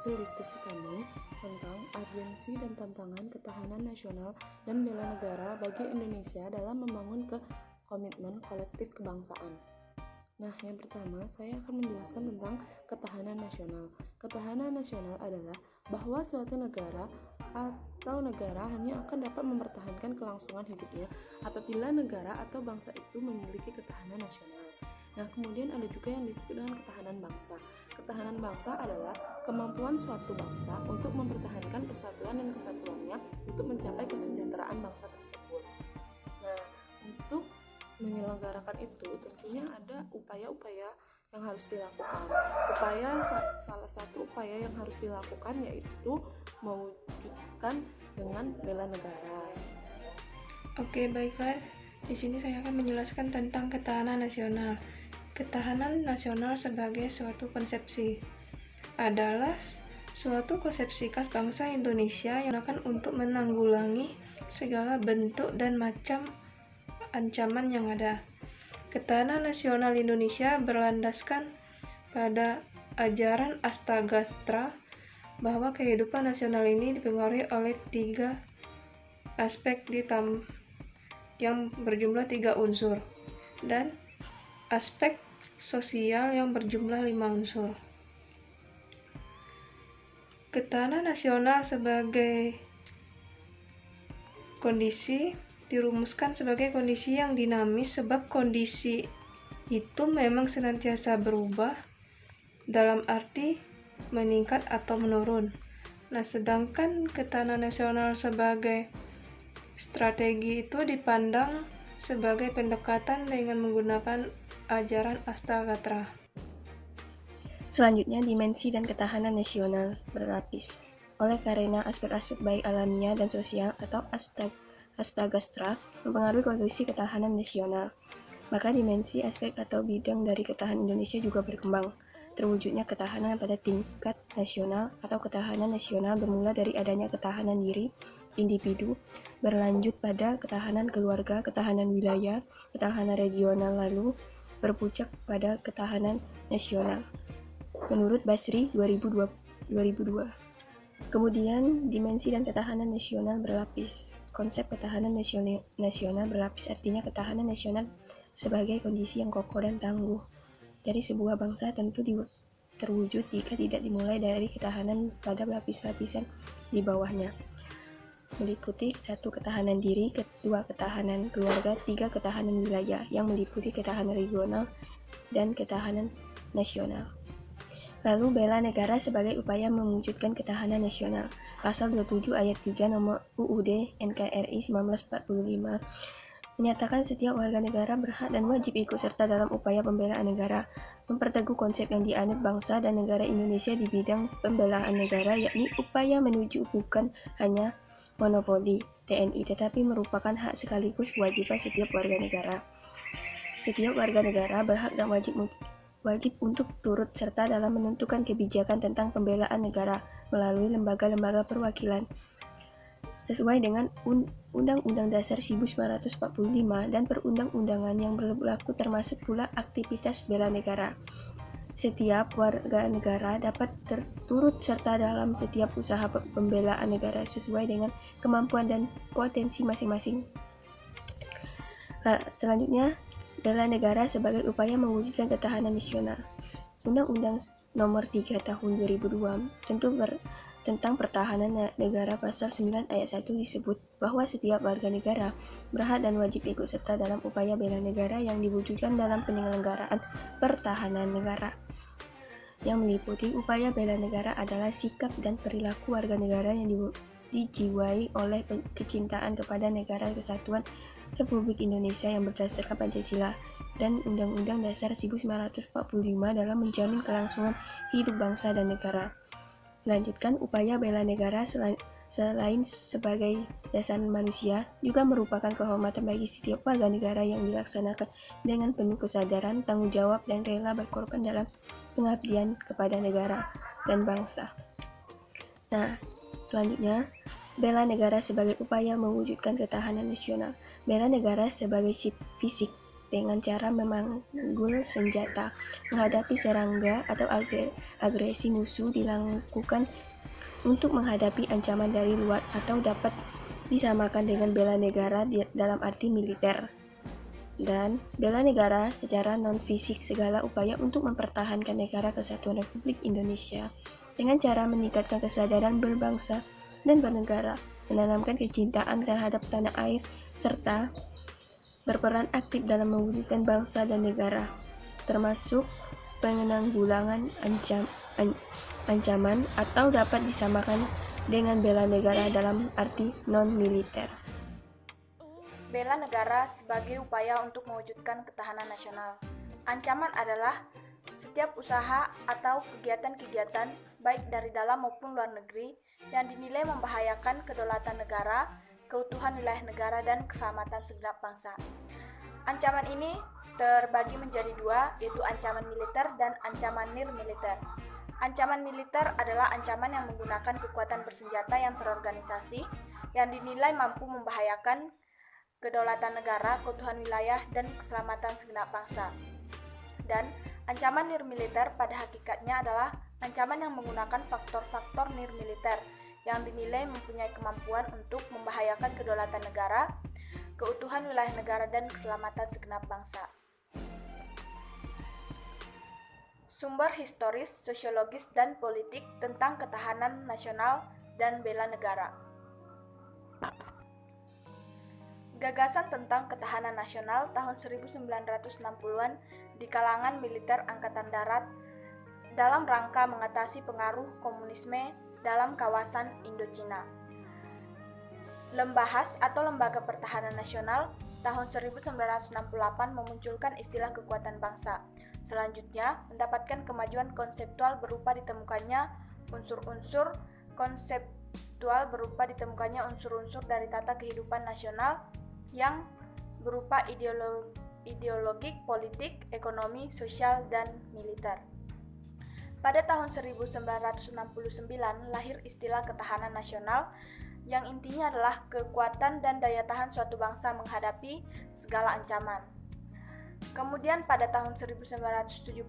hasil diskusi kami tentang urgensi dan tantangan ketahanan nasional dan bela negara bagi Indonesia dalam membangun komitmen kolektif kebangsaan. Nah, yang pertama, saya akan menjelaskan tentang ketahanan nasional. Ketahanan nasional adalah bahwa suatu negara atau negara hanya akan dapat mempertahankan kelangsungan hidupnya apabila negara atau bangsa itu memiliki ketahanan nasional. Nah, kemudian ada juga yang disebut dengan ketahanan bangsa. Ketahanan bangsa adalah kemampuan suatu bangsa untuk mempertahankan persatuan dan kesatuannya untuk mencapai kesejahteraan bangsa tersebut. Nah, untuk menyelenggarakan itu tentunya ada upaya-upaya yang harus dilakukan. Salah satu upaya yang harus dilakukan yaitu mewujudkan dengan bela negara. Oke, baiklah. Di sini saya akan menjelaskan tentang ketahanan nasional. Ketahanan nasional sebagai suatu konsepsi adalah suatu konsepsi khas bangsa Indonesia yang akan untuk menanggulangi segala bentuk dan macam ancaman yang ada. Ketahanan nasional Indonesia berlandaskan pada ajaran Astagastra bahwa kehidupan nasional ini dipengaruhi oleh 3 aspek yang berjumlah 3 unsur dan aspek sosial yang berjumlah 5 unsur. Ketahanan nasional sebagai kondisi dirumuskan sebagai kondisi yang dinamis sebab kondisi itu memang senantiasa berubah dalam arti meningkat atau menurun. Nah, sedangkan ketahanan nasional sebagai strategi itu dipandang sebagai pendekatan dengan menggunakan ajaran Astagastra. Selanjutnya, dimensi dan ketahanan nasional berlapis. Oleh karena aspek-aspek baik alamiah dan sosial atau Astagastra mempengaruhi kondisi ketahanan nasional, maka dimensi, aspek atau bidang dari ketahanan Indonesia juga berkembang. Terwujudnya ketahanan pada tingkat nasional atau ketahanan nasional bermula dari adanya ketahanan diri individu, berlanjut pada ketahanan keluarga, ketahanan wilayah, ketahanan regional, lalu berpuncak pada ketahanan nasional. Menurut Basri 2002. Kemudian dimensi dan ketahanan nasional berlapis. Konsep ketahanan nasional berlapis artinya ketahanan nasional sebagai kondisi yang kokoh dan tangguh dari sebuah bangsa tentu terwujud jika tidak dimulai dari ketahanan pada lapis-lapisan di bawahnya, meliputi 1. Ketahanan diri, 2. Ketahanan keluarga, 3. Ketahanan wilayah, yang meliputi ketahanan regional dan ketahanan nasional. Lalu bela negara sebagai upaya mewujudkan ketahanan nasional. Pasal 27 ayat 3 nomor UUD NKRI 1945 menyatakan setiap warga negara berhak dan wajib ikut serta dalam upaya pembelaan negara, memperteguh konsep yang dianut bangsa dan negara Indonesia di bidang pembelaan negara, yakni upaya menuju bukan hanya monopoli TNI, tetapi merupakan hak sekaligus kewajiban setiap warga negara. Setiap warga negara berhak dan wajib untuk turut serta dalam menentukan kebijakan tentang pembelaan negara melalui lembaga-lembaga perwakilan sesuai dengan Undang-Undang Dasar 1945 dan perundang-undangan yang berlaku, termasuk pula aktivitas bela negara. Setiap warga negara dapat turut serta dalam setiap usaha pembelaan negara sesuai dengan kemampuan dan potensi masing-masing. Selanjutnya, bela negara sebagai upaya mewujudkan ketahanan nasional. Undang-Undang Nomor 3 Tahun 2002 tentang pertahanan negara pasal 9 ayat 1 disebut bahwa setiap warga negara berhak dan wajib ikut serta dalam upaya bela negara yang diwujudkan dalam penyelenggaraan pertahanan negara. Yang meliputi upaya bela negara adalah sikap dan perilaku warga negara yang dijiwai oleh kecintaan kepada negara kesatuan Republik Indonesia yang berdasarkan Pancasila dan Undang-Undang Dasar 1945 dalam menjamin kelangsungan hidup bangsa dan negara. Melanjutkan, upaya bela negara selain sebagai dasar manusia, juga merupakan kehormatan bagi setiap warga negara yang dilaksanakan dengan penuh kesadaran, tanggung jawab, dan rela berkorban dalam pengabdian kepada negara dan bangsa. Nah, selanjutnya, bela negara sebagai upaya mewujudkan ketahanan nasional. Bela negara sebagai fisik. dengan cara memanggul senjata. Menghadapi serangga atau agresi musuh dilakukan untuk menghadapi ancaman dari luar atau dapat disamakan dengan bela negara dalam arti militer. Dan bela negara secara non-fisik segala upaya untuk mempertahankan negara kesatuan Republik Indonesia dengan cara meningkatkan kesadaran berbangsa dan bernegara, menanamkan kecintaan terhadap tanah air, serta berperan aktif dalam mewujudkan bangsa dan negara, termasuk penanggulangan ancaman atau dapat disamakan dengan bela negara dalam arti non-militer. Bela negara sebagai upaya untuk mewujudkan ketahanan nasional. Ancaman adalah setiap usaha atau kegiatan-kegiatan baik dari dalam maupun luar negeri yang dinilai membahayakan kedaulatan negara, keutuhan wilayah negara, dan keselamatan segenap bangsa. Ancaman ini terbagi menjadi dua, yaitu ancaman militer dan ancaman nirmiliter. Ancaman militer adalah ancaman yang menggunakan kekuatan bersenjata yang terorganisasi yang dinilai mampu membahayakan kedaulatan negara, keutuhan wilayah, dan keselamatan segenap bangsa. Dan ancaman nirmiliter pada hakikatnya adalah ancaman yang menggunakan faktor-faktor nirmiliter yang dinilai mempunyai kemampuan untuk membahayakan kedaulatan negara, keutuhan wilayah negara, dan keselamatan segenap bangsa. Sumber historis, sosiologis, dan politik tentang ketahanan nasional dan bela negara. Gagasan tentang ketahanan nasional tahun 1960-an di kalangan militer Angkatan Darat dalam rangka mengatasi pengaruh komunisme dalam kawasan Indochina. Lembahas atau Lembaga Pertahanan Nasional tahun 1968 memunculkan istilah kekuatan bangsa. Selanjutnya, mendapatkan kemajuan konseptual berupa ditemukannya unsur-unsur dari tata kehidupan nasional yang berupa ideologik, politik, ekonomi, sosial, dan militer. Pada tahun 1969 lahir istilah ketahanan nasional yang intinya adalah kekuatan dan daya tahan suatu bangsa menghadapi segala ancaman. Kemudian pada tahun 1972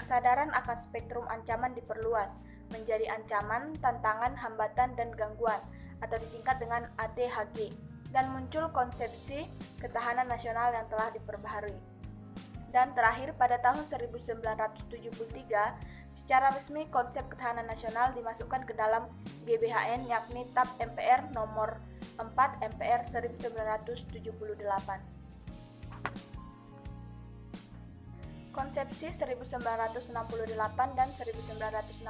kesadaran akan spektrum ancaman diperluas menjadi ancaman, tantangan, hambatan, dan gangguan atau disingkat dengan ATHG. Dan muncul konsepsi ketahanan nasional yang telah diperbaharui. Dan terakhir pada tahun 1973, secara resmi konsep ketahanan nasional dimasukkan ke dalam GBHN yakni TAP MPR nomor 4 MPR 1978. Konsepsi 1968 dan 1969,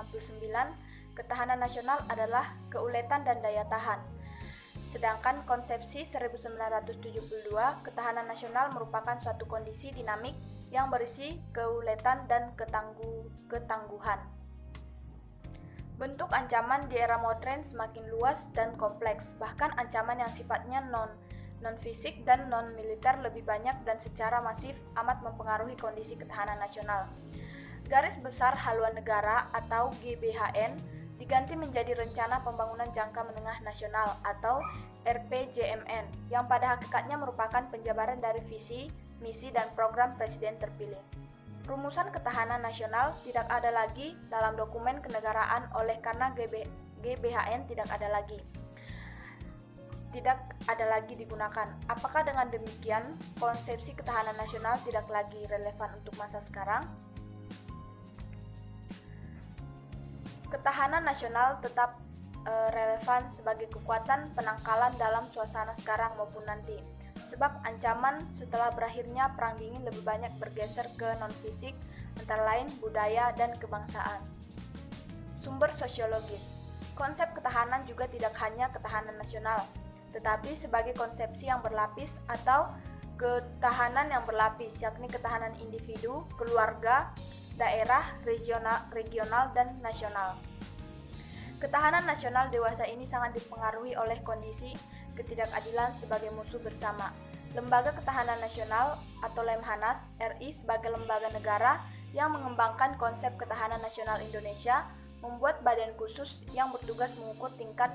ketahanan nasional adalah keuletan dan daya tahan. Sedangkan konsepsi 1972, ketahanan nasional merupakan suatu kondisi dinamik yang berisi keuletan dan ketangguhan. Bentuk ancaman di era modern semakin luas dan kompleks, bahkan ancaman yang sifatnya non-fisik dan non-militer lebih banyak dan secara masif amat mempengaruhi kondisi ketahanan nasional. Garis Besar Haluan Negara atau GBHN diganti menjadi Rencana Pembangunan Jangka Menengah Nasional atau RPJMN yang pada hakikatnya merupakan penjabaran dari visi, misi, dan program Presiden terpilih. Rumusan ketahanan nasional tidak ada lagi dalam dokumen kenegaraan oleh karena GBHN tidak ada lagi digunakan. Apakah dengan demikian konsepsi ketahanan nasional tidak lagi relevan untuk masa sekarang? Ketahanan nasional tetap relevan sebagai kekuatan penangkalan dalam suasana sekarang maupun nanti. Sebab ancaman setelah berakhirnya Perang Dingin lebih banyak bergeser ke non-fisik, antara lain budaya dan kebangsaan. Sumber sosiologis. Konsep ketahanan juga tidak hanya ketahanan nasional, tetapi sebagai konsepsi yang berlapis atau ketahanan yang berlapis, yakni ketahanan individu, keluarga, daerah, regional, dan nasional. Ketahanan nasional dewasa ini sangat dipengaruhi oleh kondisi ketidakadilan sebagai musuh bersama. Lembaga Ketahanan Nasional atau Lemhanas RI sebagai lembaga negara yang mengembangkan konsep ketahanan nasional Indonesia membuat badan khusus yang bertugas mengukur tingkat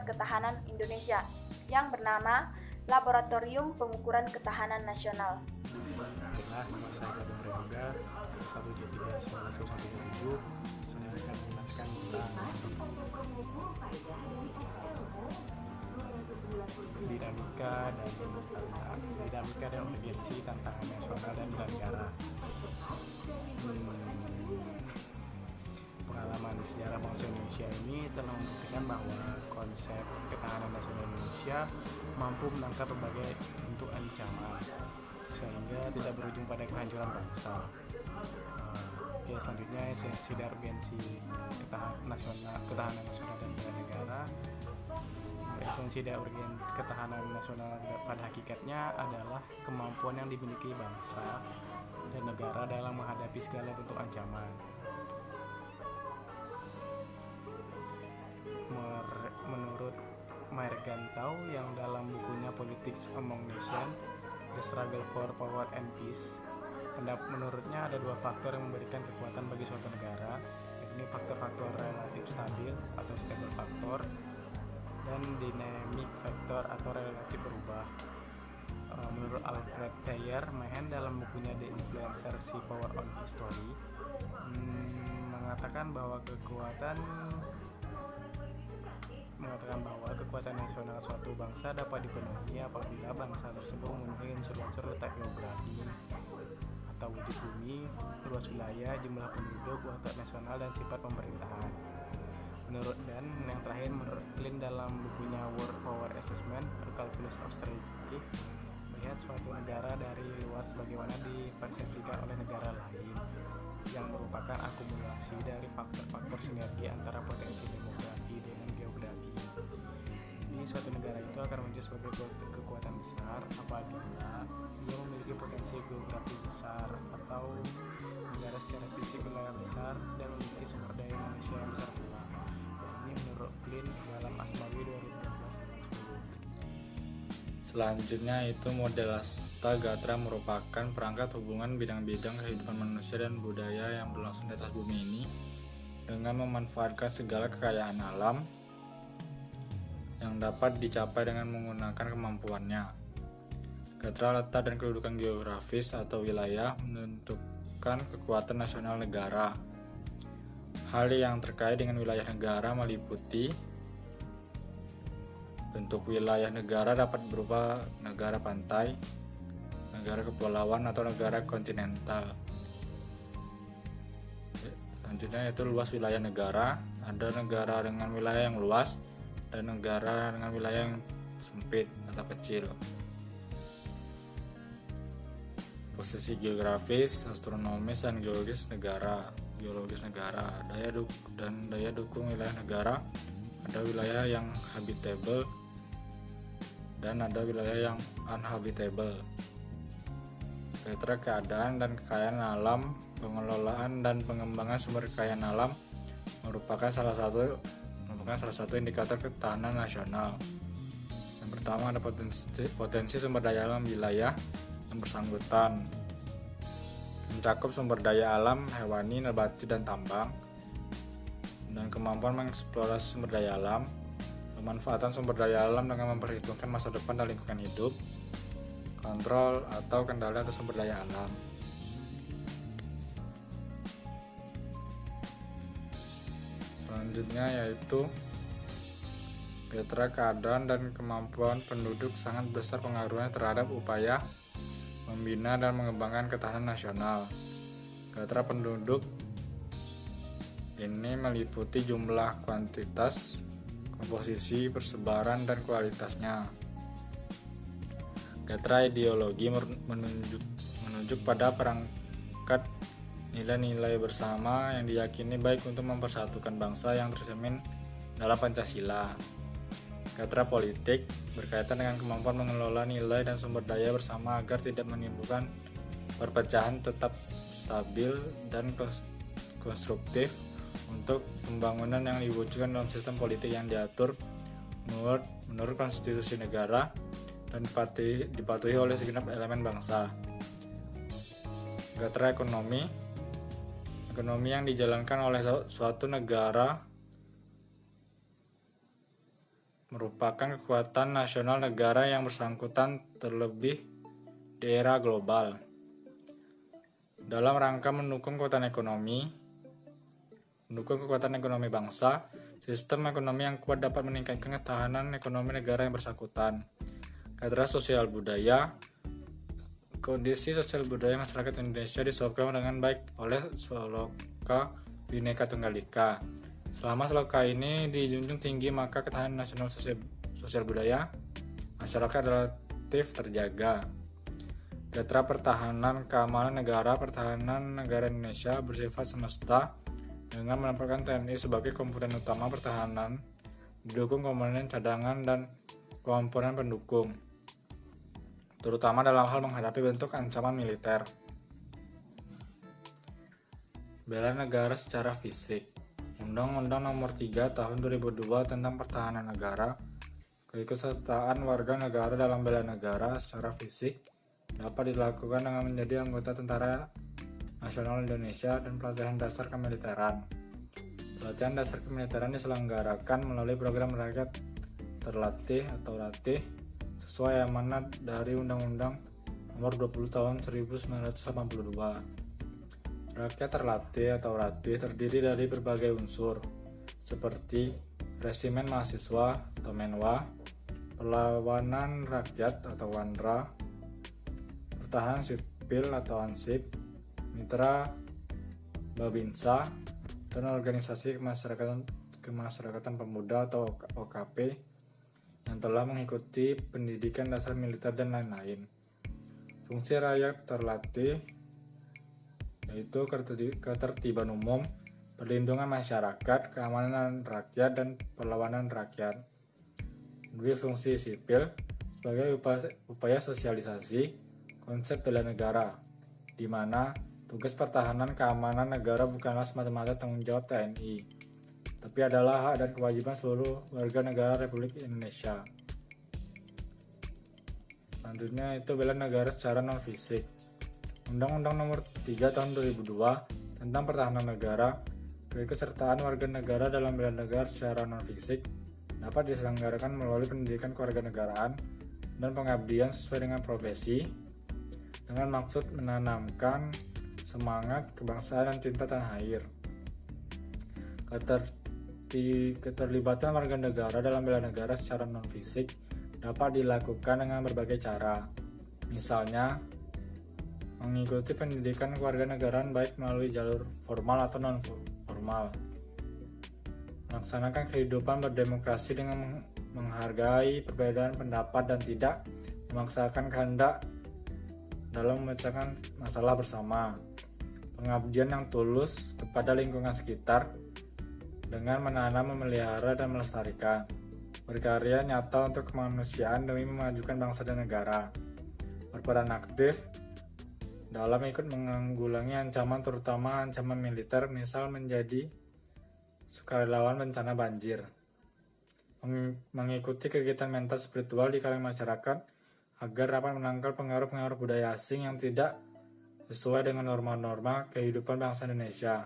ketahanan Indonesia yang bernama Laboratorium Pengukuran Ketahanan Nasional. Baiklah, nama saya Gading Prayoga, 1731937. Saya akan menjelaskan tentang dinamika dan urgensi tantangan nasional dan bela negara. Pengalaman sejarah bangsa Indonesia ini telah membuktikan bahwa konsep ketahanan nasional Indonesia mampu menangkap berbagai bentuk ancaman sehingga tidak berujung pada kehancuran bangsa. Oke, selanjutnya esensi dan urgensi ketahanan nasional dan bela negara. Esensi dan urgensi ketahanan nasional pada hakikatnya adalah kemampuan yang dimiliki bangsa dan negara dalam menghadapi segala bentuk ancaman. Menurut Margantau yang dalam bukunya Politics Among Nations, The Struggle for Power and Peace, menurutnya ada dua faktor yang memberikan kekuatan bagi suatu negara, yakni faktor-faktor relatif stabil atau stable factor dan dynamic factor atau relatif berubah. Menurut Alfred Thayer Mahan dalam bukunya The Influencer Sea Power on History, mengatakan bahwa kekuatan nasional suatu bangsa dapat dipenuhi apabila bangsa tersebut memenuhi unsur-unsur letak geografi atau wujud bumi, luas wilayah, jumlah penduduk, watak nasional, dan sifat pemerintahan. Yang terakhir, menurut Lin dalam bukunya World Power Assessment, A Calculus of Strategy, melihat suatu negara dari luar sebagaimana dipersepsikan oleh negara lain, yang merupakan akumulasi dari faktor-faktor sinergi antara potensi demografi dengan geografi. Jadi suatu negara itu akan muncul sebagai kekuatan besar apabila ia memiliki potensi geografi besar atau negara secara fisik wilayah besar dan memiliki sumber daya manusia yang besar pula. Ini menurut Lin dalam Asmawi 2012-10. Selanjutnya itu model Astagatra merupakan perangkat hubungan bidang-bidang kehidupan manusia dan budaya yang berlangsung di atas bumi ini dengan memanfaatkan segala kekayaan alam yang dapat dicapai dengan menggunakan kemampuannya. Gatra letak dan kedudukan geografis atau wilayah menentukan kekuatan nasional negara. Hal yang terkait dengan wilayah negara meliputi bentuk wilayah negara dapat berupa negara pantai, negara kepulauan, atau negara kontinental. Selanjutnya itu luas wilayah negara. Ada negara dengan wilayah yang luas dan negara dengan wilayah yang sempit atau kecil. Posisi geografis, astronomis, dan geologis negara. Daya dukung wilayah negara. Ada wilayah yang habitable dan ada wilayah yang unhabitable. Kriteria keadaan dan kekayaan alam, pengelolaan dan pengembangan sumber kekayaan alam merupakan salah satu indikator ketahanan nasional. Yang pertama ada potensi sumber daya alam wilayah yang bersangkutan, mencakup sumber daya alam hewani, nabati, dan tambang, dan kemampuan mengeksplorasi sumber daya alam, pemanfaatan sumber daya alam dengan memperhitungkan masa depan dan lingkungan hidup, kontrol atau kendali atas sumber daya alam. Selanjutnya yaitu kriteria keadaan dan kemampuan penduduk sangat besar pengaruhnya terhadap upaya membina dan mengembangkan ketahanan nasional. Kriteria penduduk ini meliputi jumlah, kuantitas, komposisi, persebaran, dan kualitasnya. Kriteria ideologi menunjuk pada perangkat nilai-nilai bersama yang diyakini baik untuk mempersatukan bangsa yang tercermin dalam Pancasila. Kriteria politik berkaitan dengan kemampuan mengelola nilai dan sumber daya bersama agar tidak menimbulkan perpecahan, tetap stabil dan konstruktif untuk pembangunan yang diwujudkan dalam sistem politik yang diatur menurut konstitusi negara dan dipatuhi oleh segenap elemen bangsa. Kriteria ekonomi yang dijalankan oleh suatu negara merupakan kekuatan nasional negara yang bersangkutan terlebih di era global. Dalam rangka mendukung kekuatan ekonomi bangsa, sistem ekonomi yang kuat dapat meningkatkan ketahanan ekonomi negara yang bersangkutan. Katra sosial budaya. Kondisi sosial budaya masyarakat Indonesia disokong dengan baik oleh Sloka Bhinneka Tunggal Ika. Selama sloka ini dijunjung tinggi, maka ketahanan nasional sosial budaya masyarakat relatif terjaga. Katra pertahanan keamanan negara. Pertahanan negara Indonesia bersifat semesta dengan menempatkan TNI sebagai komponen utama pertahanan, didukung komponen cadangan dan komponen pendukung, terutama dalam hal menghadapi bentuk ancaman militer. Bela negara secara fisik. Undang-Undang Nomor 3 Tahun 2002 tentang Pertahanan Negara. Keikutsertaan warga negara dalam bela negara secara fisik dapat dilakukan dengan menjadi anggota Tentara Nasional Indonesia dan pelatihan dasar kemiliteran. Pelatihan dasar kemiliteran diselenggarakan melalui program Rakyat Terlatih atau RATIH sesuai amanat dari Undang-Undang Nomor 20 Tahun 1982. Rakyat Terlatih atau RATIH terdiri dari berbagai unsur seperti resimen mahasiswa atau menwa, perlawanan rakyat atau wanra, pertahanan sipil atau ansip, mitra babinsa, dan organisasi kemasyarakatan pemuda atau OKP yang telah mengikuti pendidikan dasar militer dan lain-lain. Fungsi rakyat terlatih yaitu ketertiban umum, perlindungan masyarakat, keamanan rakyat, dan perlawanan rakyat. Dua fungsi sipil sebagai upaya sosialisasi konsep bela negara, di mana tugas pertahanan keamanan negara bukanlah semata-mata tanggung jawab TNI, tapi adalah hak dan kewajiban seluruh warga negara Republik Indonesia. Selanjutnya itu bela negara secara non-fisik. Undang-Undang Nomor 3 Tahun 2002 tentang Pertahanan Negara. Keikutsertaan warga negara dalam bela negara secara non-fisik dapat diselenggarakan melalui pendidikan kewarganegaraan dan pengabdian sesuai dengan profesi, dengan maksud menanamkan semangat kebangsaan dan cinta tanah air. Keterlibatan warga negara dalam bela negara secara non-fisik dapat dilakukan dengan berbagai cara. Misalnya, mengikuti pendidikan kewarganegaraan baik melalui jalur formal atau non-formal. Melaksanakan kehidupan berdemokrasi dengan menghargai perbedaan pendapat dan tidak memaksakan kehendak dalam memecahkan masalah bersama. Pengabdian yang tulus kepada lingkungan sekitar dengan menanam, memelihara, dan melestarikan. Berkarya nyata untuk kemanusiaan demi memajukan bangsa dan negara. Berperan aktif dalam ikut menanggulangi ancaman, terutama ancaman militer, misal menjadi sukarelawan bencana banjir. Mengikuti kegiatan mental spiritual di kalangan masyarakat agar dapat menangkal pengaruh-pengaruh budaya asing yang tidak sesuai dengan norma-norma kehidupan bangsa Indonesia.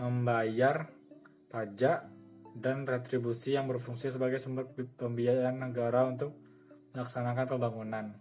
Membayar pajak dan retribusi yang berfungsi sebagai sumber pembiayaan negara untuk melaksanakan pembangunan.